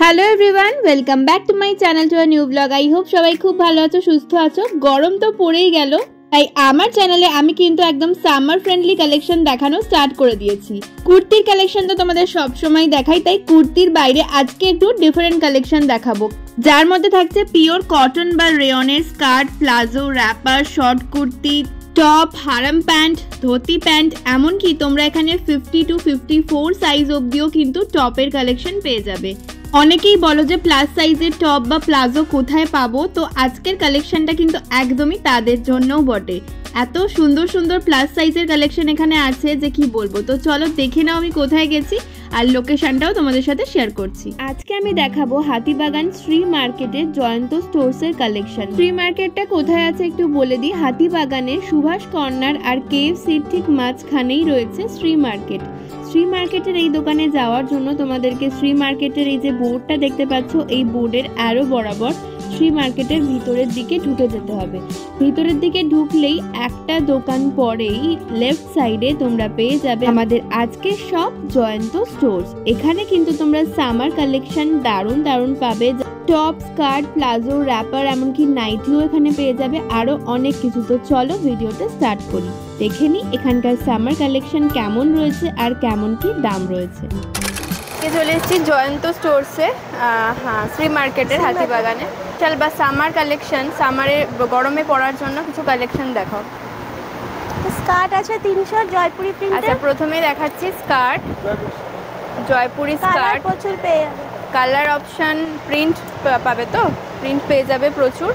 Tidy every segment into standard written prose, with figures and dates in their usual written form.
Hello everyone, welcome back to my channel to a new blog. I hope সবাই খুব ভালো আছো, সুস্থ আছো। গরম তো পড়েই গেল, তাই আমার চ্যানেলে আমি কিন্তু একদম সামার ফ্রেন্ডলি কালেকশন দেখানো স্টার্ট করে দিয়েছি। কুর্তির কালেকশন তো তোমাদের সবসময় দেখাই, তাই কুর্তির বাইরে আজকে একটু ডিফারেন্ট কালেকশন দেখাবো, যার মধ্যে থাকছে পিওর কটন বা রেয়নের skirt, palazzo, wrapper, short kurti, top, harem pant, dhoti pant, এমনকি তোমরা এখানে 50 to 54 সাইজ অবধিও কিন্তু টপের কালেকশন পেয়ে যাবে। অনেকেই বলো যে প্লাস সাইজের টপ বা প্লাজো কোথায় পাবো, তো আজকের কালেকশনটা কিন্তু একদমই তাদের জন্যও বটে। এত সুন্দর সুন্দর প্লাস সাইজের কালেকশন এখানে আছে যে কি বলবো। তো চলো দেখে নাও আমি কোথায় গেছি, আর লোকেশনটাও তোমাদের সাথে শেয়ার করছি। আজকে আমি দেখাবো হাতিবাগান শ্রী মার্কেটের জয়ন্ত স্টোর্সের কালেকশন। শ্রী মার্কেটটা কোথায় আছে একটু বলে দিই। হাতিবাগানের সুভাষ কর্নার আর কেএফসির ঠিক মাঝখানেই রয়েছে শ্রী মার্কেট। শ্রী মার্কেটের এই দোকানে যাওয়ার জন্য তোমাদেরকে শ্রী মার্কেটের এই যে বোর্ডটা দেখতে পাচ্ছ, এই বোর্ডের অ্যারো বরাবর শ্রী মার্কেটের ভিতরের দিকে ঢুকে যেতে হবে। ভিতরের দিকে ঢুকলেই একটা দোকান পরেই লেফট সাইডে তোমরা পেয়ে যাবে আমাদের আজকের শপ জয়ন্ত স্টোর্স। এখানে কিন্তু তোমরা সামার কালেকশন দারুণ দারুণ পাবে। টপ, স্কার্ট, প্লাজো, র্যাপার, এমনকি নাইটিও এখানে পেয়ে যাবে, আরো অনেক কিছু। তো চলো ভিডিওটা স্টার্ট করি, দেখে নি এখানকার সামার কালেকশন কেমন রয়েছে আর কেমন কি দাম রয়েছে। চলে এসেছি জয়ন্ত স্টোর্সে, হ্যাঁ, শ্রী মার্কেটের হাতিবাগানে। চল বা সামার কালেকশন, সামারে গরমে পড়ার জন্য কিছু কালেকশন দেখাও। স্কার্ট আছে 300 জয়পুরি প্রিন্ট। আচ্ছা, প্রথমে দেখাচ্ছি স্কার্ট, জয়পুরি স্কার্ট। প্রচুর পেয়ে যাবে, কালার অপশন, প্রিন্ট পাবে, তো প্রিন্ট পেয়ে যাবে প্রচুর।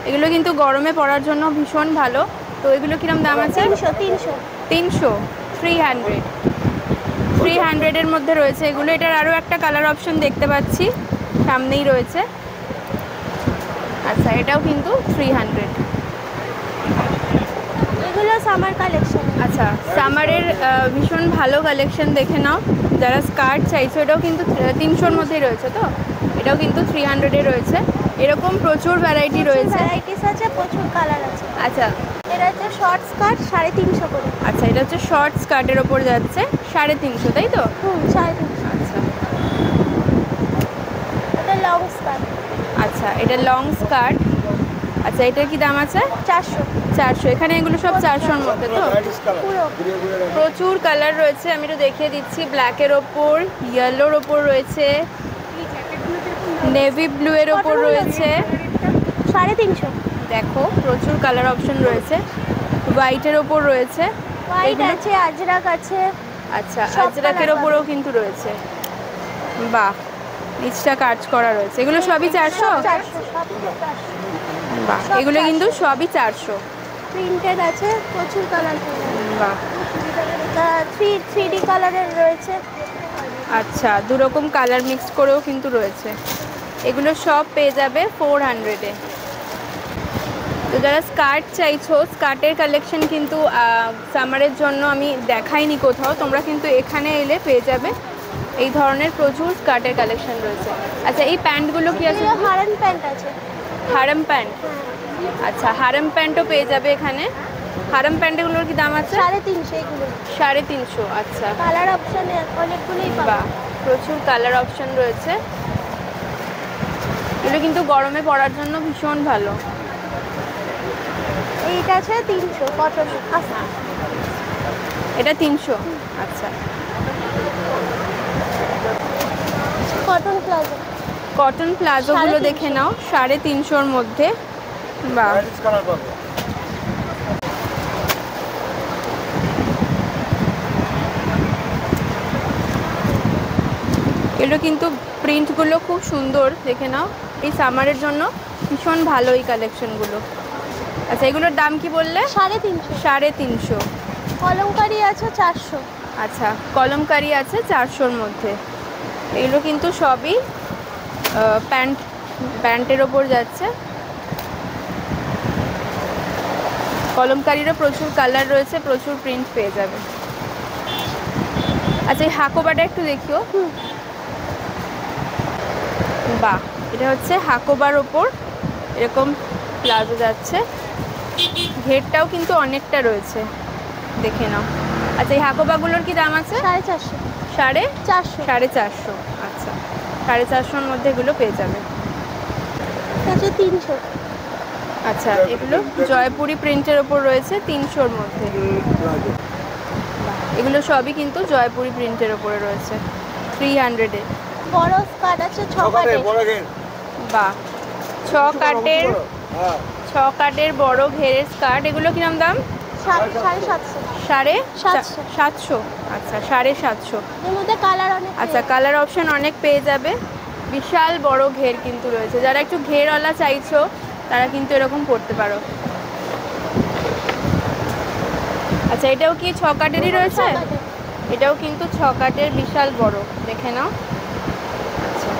এগুলো কিন্তু গরমে পড়ার জন্য ভীষণ ভালো। তো এগুলো কিরম দাম আছে? 300 300 এর মধ্যে রয়েছে এগুলো। এটার আরও একটা কালার অপশন দেখতে পাচ্ছি, সামনেই রয়েছে। আচ্ছা, এটাও কিন্তু 300। এগুলো সামার কালেকশন। আচ্ছা, সামারের ভীষণ ভালো কালেকশন দেখে নাও। যারা স্কার্ট চাইছো, এটাও কিন্তু 300-র মধ্যেই রয়েছে। তো এটাও কিন্তু 300-এ রয়েছে। এরকম প্রচুর ভ্যারাইটি রয়েছে, ভ্যারাইটিস আছে, প্রচুর কালার আছে। আচ্ছা, এটা হচ্ছে শর্ট স্কার্ট 350 করে। আচ্ছা, এটা হচ্ছে শর্ট স্কার্টের ওপর যাচ্ছে 350, তাই তো? 350। আচ্ছা, এটা লং স্কার্ট। আচ্ছা, এটা লং স্কার্ট। আচ্ছা, এটার কি দাম আছে? 400। এখানে এগুলো সব 400-র মধ্যে। তো প্রচুর কালার রয়েছে, আমি একটু দেখিয়ে দিচ্ছি। ব্ল্যাকের ওপর, ইয়েলোর ওপর রয়েছে, নেভি ব্লু এর ওপর রয়েছে 350। দেখো প্রচুর কালার অপশন রয়েছে। হোয়াইটের ওপর রয়েছে, হোয়াইট আছে, আজরাক আছে। আচ্ছা, আজরাকের ওপরও কিন্তু রয়েছে। বাহ, নিচটা কাজ করা রয়েছে। এগুলো সবই 400। বাহ, এগুলো কিন্তু সবই 400। প্রিন্টেড আছে, প্রচুর কালার। বাহ, 3D কালারের রয়েছে। আচ্ছা, দুরকম কালার মিক্স করেও কিন্তু রয়েছে। এগুলো সব পেয়ে যাবে 400-এ। তো যারা স্কার্ট চাইছো, স্কার্টের কালেকশন কিন্তু সামারের জন্য আমি দেখাইনি কোথাও, তোমরা কিন্তু এখানে এলে পেয়ে যাবে। এই ধরনের প্রচুর স্কার্টের কালেকশন রয়েছে। আচ্ছা, এই প্যান্টগুলো কি আছে? হারাম প্যান্ট আছে। হারাম প্যান্ট, আচ্ছা, হারাম প্যান্টও পেয়ে যাবে এখানে। হারাম প্যান্টগুলোর কি দাম আছে? 350 এগুলো। 350। আচ্ছা, কালার অপশন অনেকগুলোই পাবে। বাহ, প্রচুর কালার অপশন রয়েছে। এগুলো কিন্তু গরমে পড়ার জন্য ভীষণ ভালো। এইটা আছে 300 কটন। আচ্ছা, এটা 300। আচ্ছা, কটন প্লাজো। কটন প্লাজোগুলো দেখে নাও 350-র মধ্যে। বাহ, এগুলো কিন্তু প্রিন্টগুলো খুব সুন্দর, দেখে নাও। এই সামারের জন্য ভীষণ ভালো এই কালেকশনগুলো। আচ্ছা, এগুলোর দাম কি বললে? 350। 350। কলমকারি আছে 400। আচ্ছা, কলমকারি আছে 400-র মধ্যে। এগুলো কিন্তু সবই প্যান্টের ওপর যাচ্ছে। কলমকারিরও প্রচুর কালার রয়েছে, প্রচুর প্রিন্ট পেয়ে যাবে। আচ্ছা, এই হাকোবাটা একটু দেখিও। বাহ, এটা হচ্ছে হাকোবার ওপর এরকম প্লাজো যাচ্ছে। ঘেরটাও কিন্তু অনেকটা রয়েছে, দেখে নাও। আচ্ছা, এই হাকোবাগুলোর কি দাম আছে? 450। 450। 450। আচ্ছা, 450-র মধ্যে এগুলো পেয়ে যাবে। আছে 300। আচ্ছা, এগুলো জয়পুরি প্রিন্টের ওপর রয়েছে 300-র মধ্যে। এগুলো সবই কিন্তু জয়পুরি প্রিন্টের ওপরে রয়েছে 300-এ। বড় স্কার্ট আছে 6 কাটের। বাহ, 6 কাটের, 6 কাটের বড় ঘেরের স্কার্ট। এগুলো কিরম দাম? 750। 750। আচ্ছা, 750। এর মধ্যে কালার অনেক। আচ্ছা, কালার অপশন অনেক পেয়ে যাবে। বিশাল বড় ঘের কিন্তু রয়েছে, যারা একটু ঘেরওয়ালা চাইছো তারা কিন্তু এরকম পরতে পারো। আচ্ছা, এটাও কি 6 কাটেরই রয়েছে? এটাও কিন্তু 6 কাটের, বিশাল বড়, দেখে নাও। আচ্ছা,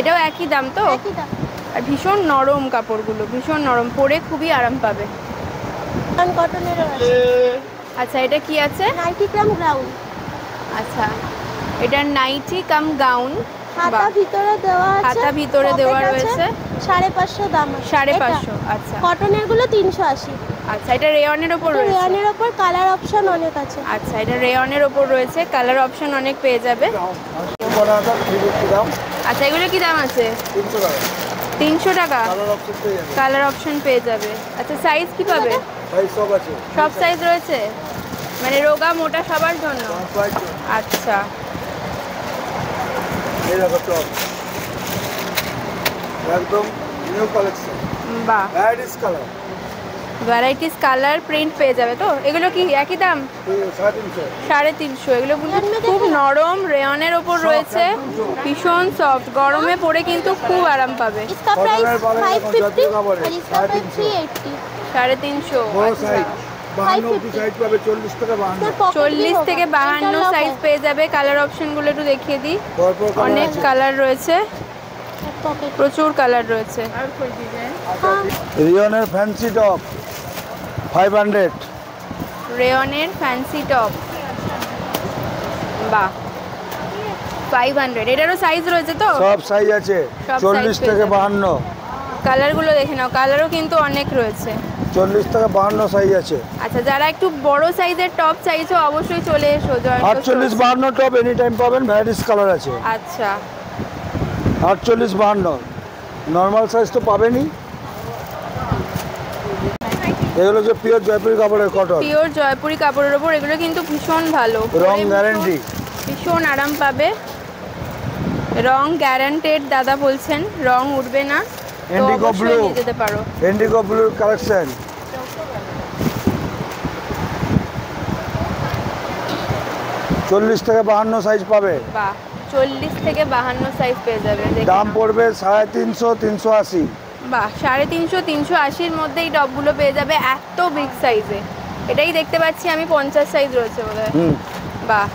এটাও একই দাম তো? একই দাম। আর ভীষণ নরম কাপড়গুলো, ভীষণ নরম, পরে খুবই আরাম পাবে। কটনেরও আছে। আচ্ছা, এটা কি আছে? 90 গ্রাম গাউন। আচ্ছা, এটা নাইটি কাম গাউন। হাতা ভিতরে দেওয়া আছে। হাতা ভিতরে দেওয়া রয়েছে। 550 দাম। 550। আচ্ছা, কটনের গুলো 380। আচ্ছা, এটা রেয়নের ওপর রয়েছে। রেয়নের ওপর কালার অপশন অনেক আছে। আচ্ছা, এটা রেয়নের ওপর রয়েছে, কালার অপশন অনেক পেয়ে যাবে। আচ্ছা, এগুলো কি দাম আছে? 300 টাকা। কালার অপশন পেয়ে যাবে। আচ্ছা, সাইজ কি পাবে? সব সাইজ রয়েছে, মানে রোগা মোটা সবার জন্য। আচ্ছা, একদম নিউ কালেকশন। বাহ, varieties colour, varieties colour print পেয়ে যাবে তো? এগুলো কি একই দাম? 350। এগুলো খুব নরম রেয়নের ওপর রয়েছে, ভীষণ সফট, গরমে পরে কিন্তু খুব আরাম পাবে। इसका प्राइस 550 और इसका प्राइस 380। 350। 52 সাইজ পাবে, 40 থেকে 52। 40 থেকে 52 সাইজ পেয়ে যাবে। কালার অপশনগুলো একটু দেখিয়ে দিই। অনেক কালার রয়েছে, প্রচুর কালার রয়েছে। রিয়নের ফ্যান্সি টপ 500। রেয়নের ফ্যান্সি টপ, বাহ, 500। এটারও সাইজ রয়েছে তো? সব সাইজ আছে, সব 40 size থেকে পেয়ে 52। কালারগুলো দেখে নাও, কালারও কিন্তু অনেক রয়েছে। 40 থেকে 52 সাইজ আছে। আচ্ছা, যারা একটু বড় সাইজের টপ চাইছো অবশ্যই চলে এসো। 48 52 টপ এনি টাইম পাবেন, ভ্যারাইটিস কালার আছে। আচ্ছা, 48 52 নর্মাল সাইজ তো পাবেনই। এগুলো যে পিওর জয়পুরি কাপড়ের কটন, পিওর জয়পুরি কাপড়ের ওপর, এগুলো কিন্তু ভীষণ ভালো, রং গ্যারান্টি, ভীষণ আরাম পাবে। রং গ্যারান্টেড দাদা বলছেন, রং উঠবে না। ইন্ডিগো ব্লু, যেতে পারো। ইন্ডিগো ব্লুর কালেকশন। 40 থেকে 52 সাইজ পাবে। বাহ, 40 থেকে 52 সাইজ পেয়ে যাবে। দাম পড়বে 350 380। বাহ, 350 380-র মধ্যে এই টপগুলো পেয়ে যাবে, এত বিগ সাইজে। এটাই দেখতে পাচ্ছি আমি 50 সাইজ রয়েছে বোধহয়। বাহ,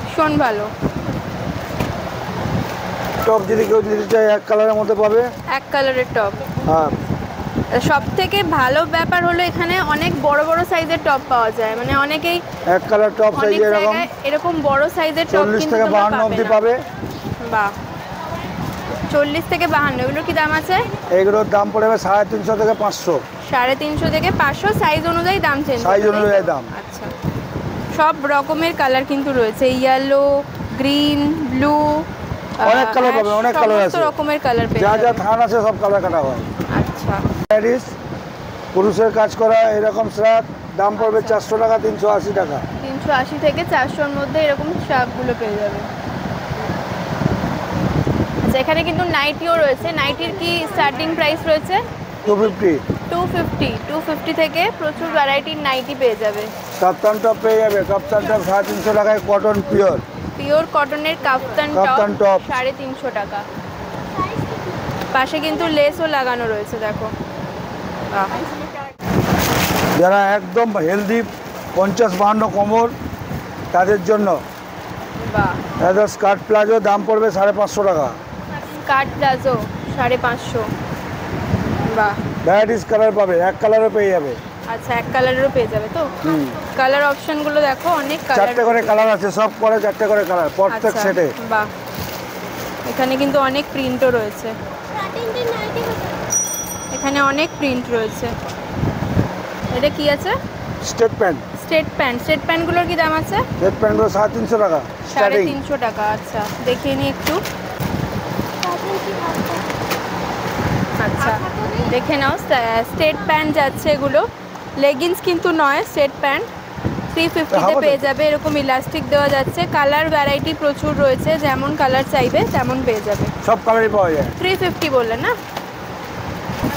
ভীষণ ভালো। টপ যদি কেউ দিতে চায় এক কালারের মধ্যে পাবে, এক কালারের টপ। হ্যাঁ, সব থেকে ভালো ব্যাপার হলো এখানে অনেক বড় বড় সাইজের টপ পাওয়া যায়, মানে অনেকেই এক কালার টপ সাইজ এরকম এরকম বড় সাইজের টপ 40 থেকে 52 অবধি পাবে। বাহ, 40 থেকে 52। এগুলোর কি দাম আছে? এগুলোর দাম পড়বে 350 থেকে 500। 350 থেকে 500, সাইজ অনুযায়ী দাম চেঞ্জ। সাইজ অনুযায়ী দাম। আচ্ছা, সব রকমের কালার কিন্তু রয়েছে, ইয়েলো, গ্রিন, ব্লু, অনেক কালার পাবে, অনেক কালার আছে, সমস্ত রকমের কালার পেয়ে যা যাবে। যা থান আছে সব কালার কাটা হয়। আচ্ছা, প্যারিস পুরুষের কাজ করা এরকম শার্ট দাম পড়বে 400 টাকা 380 টাকা। 380 থেকে 400-র মধ্যে এরকম শার্টগুলো পেয়ে যাবে। আচ্ছা, এখানে কিন্তু নাইটিও রয়েছে। নাইটির কি স্টার্টিং প্রাইস রয়েছে? 250। 250 থেকে প্রচুর ভ্যারাইটির নাইটি পেয়ে যাবে। কাপ্তান টপ পেয়ে যাবে, কাপ্তান টপ 350 টাকায়, কটন পিওর। পিওর কটনের কাপ্তান টপ 350 টাকা। পাশে কিন্তু লেসও লাগানো রয়েছে, দেখো। যারা একদম হেলদি 50-52 কোমর তাদের জন্য বাহ, এটা স্কার্ট প্লাজো দাম পড়বে 550 টাকা। Skirt palazzo 550। বাহ, ভ্যারাইটিস কালার পাবে, এক কালারও পেয়ে যাবে। আচ্ছা, এক কালারেরও পেয়ে যাবে তো? কালার অপশনগুলো দেখো, অনেক কালার, 4টে করে কালার আছে, সব করে 4টে করে কালার প্রত্যেক সেটে। বাহ, এখানে কিন্তু অনেক প্রিন্টও রয়েছে, এখানে অনেক প্রিন্ট রয়েছে। এটা কি আছে? Straight pant. Straight pant. Straight প্যান্টগুলোর কি দাম আছে? স্টেট প্যান্টগুলো 350 টাকা, 350 টাকা। আচ্ছা, দেখিয়ে নিই একটু। আচ্ছা দেখে নাও, স্ট্রেট প্যান্ট যাচ্ছে এগুলো, লেগিংস কিন্তু নয়, স্ট্রেট প্যান্ট 350-তে পেয়ে যাবে। এরকম ইলাস্টিক দেওয়া যাচ্ছে, কালার ভ্যারাইটি প্রচুর রয়েছে, যেমন কালার চাইবে তেমন পেয়ে যাবে। সব কালারই পাওয়া যায়। 350 বললেন না?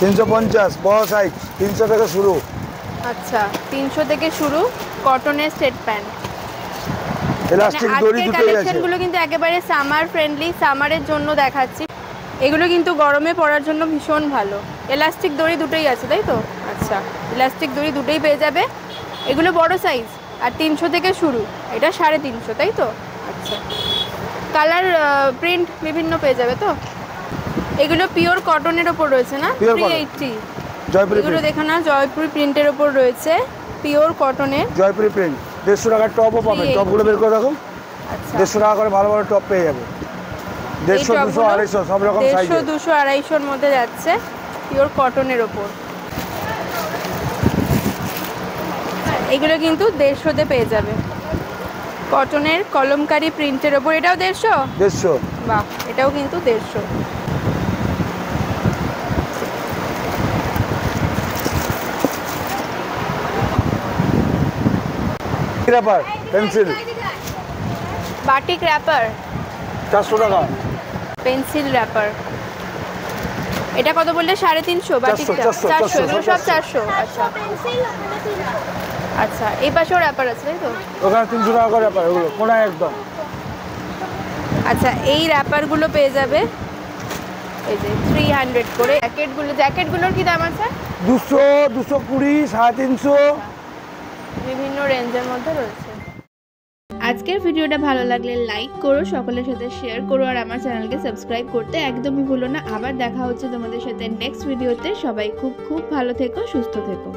350 বড় সাইজ, 300 থেকে শুরু। আচ্ছা 300 থেকে শুরু কটনের স্ট্রেট প্যান্ট। ইলাস্টিক দড়ি দুটোই আছে। কালেকশনগুলো কিন্তু একেবারে সামার ফ্রেন্ডলি, সামারের জন্য দেখাচ্ছি। এগুলো কিন্তু গরমে পরার জন্য ভীষণ ভালো। ইলাস্টিক দড়ি দুটোই আছে তাই তো? আচ্ছা ইলাস্টিক দড়ি দুটোই পেয়ে যাবে। এগুলো বড় সাইজ আর 300 থেকে শুরু, এটা 350 তাই তো? আচ্ছা কালার প্রিন্ট বিভিন্ন পেয়ে যাবে তো। এগুলো পিওর কটনের ওপর রয়েছে না? 380 জয়পুরি এগুলো দেখো না, জয়পুরি প্রিন্টের ওপর রয়েছে, পিওর কটনের জয়পুরি প্রিন্ট। 150 টাকার টপও পাবেন, টপগুলো বের করে দেখো। আচ্ছা 150 টাকা করে ভালো ভালো টপ পেয়ে যাবে। 150, 200, 250 সব রকম সাইজ। 150, 200, 250-র মধ্যে যাচ্ছে, পিওর কটনের ওপর। এগুলো কিন্তু 150-তে পেয়ে যাবে, কটনের কলমকারি প্রিন্টের ওপর। এটাও 150? 150। বাহ, এটাও কিন্তু 150। র্যাপার পেন্সিল, বাটিক র্যাপার 400 টাকা। পেন্সিল র্যাপার, এটা কত বললে? 350? বাটিকটা 400, এগুলো সব 400। আচ্ছা আচ্ছা এই পাশেও র্যাপার আছে তাই তো? ওখানে 300 টাকা করে র্যাপার, ওগুলো কোনা একদম। আচ্ছা এই র্যাপারগুলো পেয়ে যাবে এই যে 300 করে। জ্যাকেটগুলোর কি দাম আছে? 200, 220, 350 বিভিন্ন রেঞ্জের মধ্যে রয়েছে। আজকের ভিডিওটা ভালো লাগলে লাইক করো, সকলের সাথে শেয়ার করো, আর আমার চ্যানেলকে সাবস্ক্রাইব করতে একদমই ভুলো না। আবার দেখা হচ্ছে তোমাদের সাথে নেক্সট ভিডিওতে। সবাই খুব খুব ভালো থেকো, সুস্থ থেকো।